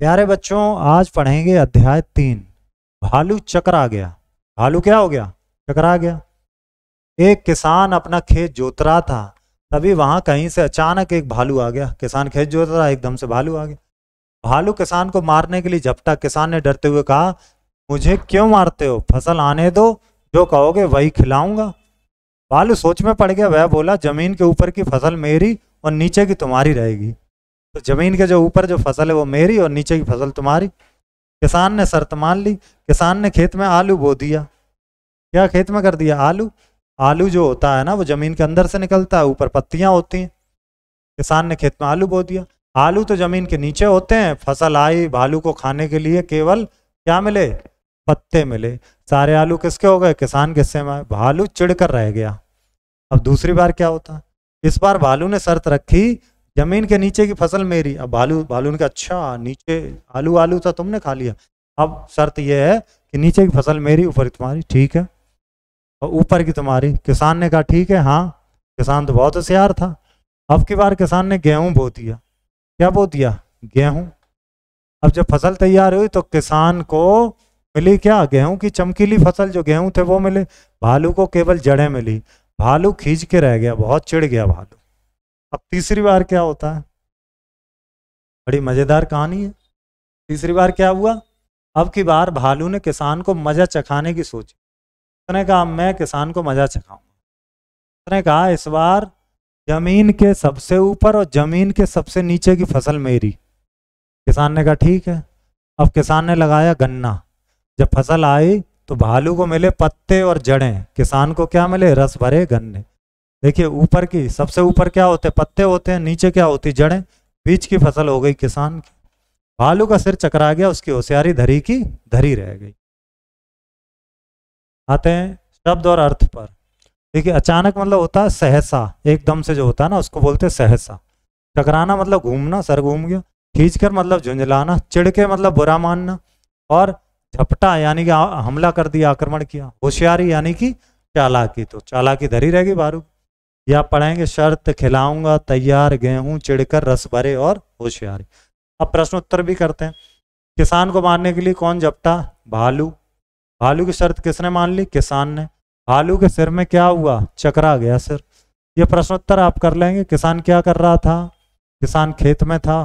प्यारे बच्चों, आज पढ़ेंगे अध्याय 3। भालू चकरा गया। भालू क्या हो गया? चकरा गया। एक किसान अपना खेत जोत रहा था, तभी वहां कहीं से अचानक एक भालू आ गया। किसान खेत जोत रहा, एकदम से भालू आ गया। भालू किसान को मारने के लिए झपटा। किसान ने डरते हुए कहा, मुझे क्यों मारते हो? फसल आने दो, जो कहोगे वही खिलाऊंगा। भालू सोच में पड़ गया। वह बोला, जमीन के ऊपर की फसल मेरी और नीचे की तुम्हारी रहेगी। तो जमीन के जो ऊपर जो फसल है वो मेरी और नीचे की फसल तुम्हारी। किसान ने शर्त मान ली। किसान ने खेत में आलू बो दिया। क्या खेत में कर दिया? आलू। आलू जो होता है ना, वो जमीन के अंदर से निकलता है, ऊपर पत्तियां होती हैं। किसान ने खेत में आलू बो दिया। आलू तो जमीन के नीचे होते हैं। फसल आई, भालू को खाने के लिए केवल क्या मिले? पत्ते मिले। सारे आलू किसके हो गए? किसान के हिस्से में। भालू चिढ़कर रह गया। अब दूसरी बार क्या होता है? इस बार भालू ने शर्त रखी, जमीन के नीचे की फसल मेरी। अब भालू ने कहा, अच्छा नीचे आलू आलू था, तुमने खा लिया। अब शर्त यह है कि नीचे की फसल मेरी, ऊपर की तुम्हारी। ठीक है। और ऊपर की तुम्हारी। किसान ने कहा, ठीक है। हाँ, किसान तो बहुत होशियार था। अब की बार किसान ने गेहूं बो दिया। क्या बो दिया? गेहूं। अब जब फसल तैयार हुई तो किसान को मिली क्या? गेहूं की चमकीली फसल। जो गेहूं थे वो मिले। भालू को केवल जड़ें मिली। भालू खींच के रह गया, बहुत चिढ़ गया भालू। अब तीसरी बार क्या होता है? बड़ी मजेदार कहानी है। तीसरी बार क्या हुआ? अब की बार भालू ने किसान को मजा चखाने की सोची। उसने कहा, मैं किसान को मजा चखाऊंगा। उसने कहा, इस बार जमीन के सबसे ऊपर और जमीन के सबसे नीचे की फसल मेरी। किसान ने कहा, ठीक है। अब किसान ने लगाया गन्ना। जब फसल आई तो भालू को मिले पत्ते और जड़ें, किसान को क्या मिले? रस भरे गन्ने। देखिए, ऊपर की सबसे ऊपर क्या होते हैं? पत्ते होते हैं। नीचे क्या होती? जड़ें। बीच की फसल हो गई किसान की। भालू का सिर चकरा गया, उसकी होशियारी धरी की धरी रह गई। आते हैं शब्द और अर्थ पर। देखिए, अचानक मतलब होता है सहसा, एकदम से जो होता है ना, उसको बोलते हैं सहसा। चकराना मतलब घूमना, सर घूम गया। खींचकर मतलब झुंझलाना। चिढ़ के मतलब बुरा मानना। और झपटा यानी कि हमला कर दिया, आक्रमण किया। होशियारी यानी कि चालाकी। तो चालाकी धरी रहेगी भालू। या पढ़ेंगे, शर्त खिलाऊंगा, तैयार गेहूं, चिढ़कर, रस भरे और होशियारी। अब प्रश्न उत्तर भी करते हैं। किसान को मारने के लिए कौन झपटा? भालू। भालू की शर्त किसने मान ली? किसान ने। भालू के सिर में क्या हुआ? चकरा गया सिर। ये प्रश्न उत्तर आप कर लेंगे। किसान क्या कर रहा था? किसान खेत में था।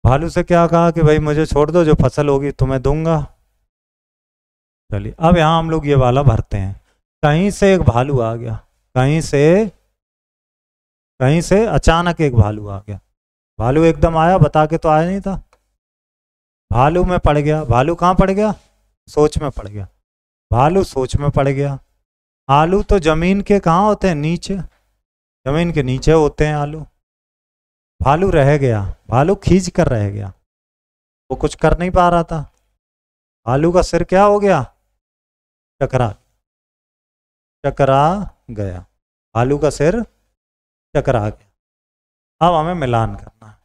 भालू से क्या कहा कि भाई मुझे छोड़ दो, जो फसल होगी तुम्हें दूंगा। चलिए, अब यहां हम लोग ये वाला भरते हैं। कहीं से एक भालू आ गया। कहीं से अचानक एक भालू आ गया। भालू एकदम आया, बता के तो आया नहीं था। भालू में पड़ गया। भालू कहाँ पड़ गया? सोच में पड़ गया। भालू सोच में पड़ गया। आलू तो जमीन के कहाँ होते हैं? नीचे। जमीन के नीचे होते हैं आलू। भालू रह गया। भालू खींच कर रह गया, वो कुछ कर नहीं पा रहा था। भालू का सिर क्या हो गया? चकरा चकरा गया। भालू का सिर चकरा गया। अब हमें मिलान करना है।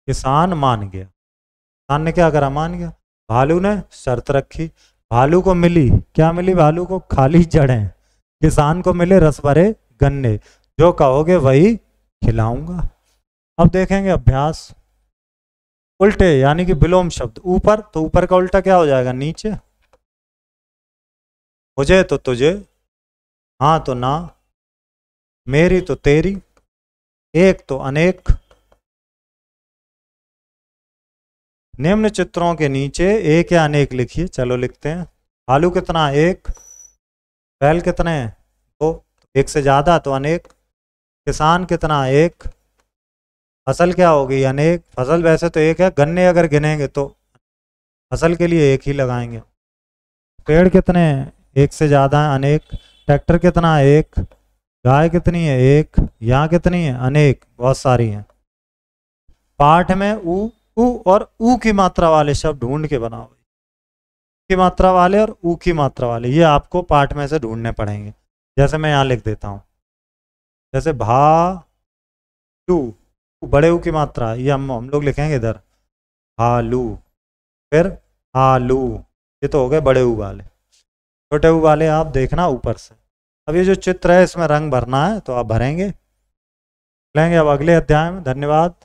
किसान मान गया। किसान ने क्या करा? मान गया। भालू ने शर्त रखी। भालू को मिली क्या? मिली भालू को खाली जड़ें। किसान को मिले रस भरे गन्ने। जो कहोगे वही खिलाऊंगा। अब देखेंगे अभ्यास। उल्टे यानी कि विलोम शब्द। ऊपर तो ऊपर का उल्टा क्या हो जाएगा? नीचे। मुझे तो तुझे, हाँ तो ना, मेरी तो तेरी, एक तो अनेक। निम्न चित्रों के नीचे एक या अनेक लिखिए। चलो लिखते हैं। भालू कितना? एक। बैल कितने? दो। एक से ज्यादा तो अनेक। किसान कितना? एक। फसल क्या होगी? अनेक। फसल वैसे तो एक है, गन्ने अगर गिनेंगे तो फसल के लिए एक ही लगाएंगे। पेड़ कितने हैं? एक से ज्यादा है, अनेक। ट्रैक्टर कितना? एक। गाय कितनी है? एक। यहाँ कितनी है? अनेक, बहुत सारी हैं। पाठ में ऊ और ऊ की मात्रा वाले शब्द ढूंढ के बनाओ। की मात्रा वाले और ऊ की मात्रा वाले, ये आपको पाठ में से ढूंढने पड़ेंगे। जैसे मैं यहाँ लिख देता हूँ, जैसे भालू, बड़े ऊ की मात्रा, ये हम लोग लिखेंगे इधर भालू। फिर आलू, ये तो हो गए बड़े ऊ वाले। छोटे ऊ वाले आप देखना ऊपर से। अब ये जो चित्र है इसमें रंग भरना है तो आप भरेंगे। लेंगे अब अगले अध्याय में। धन्यवाद।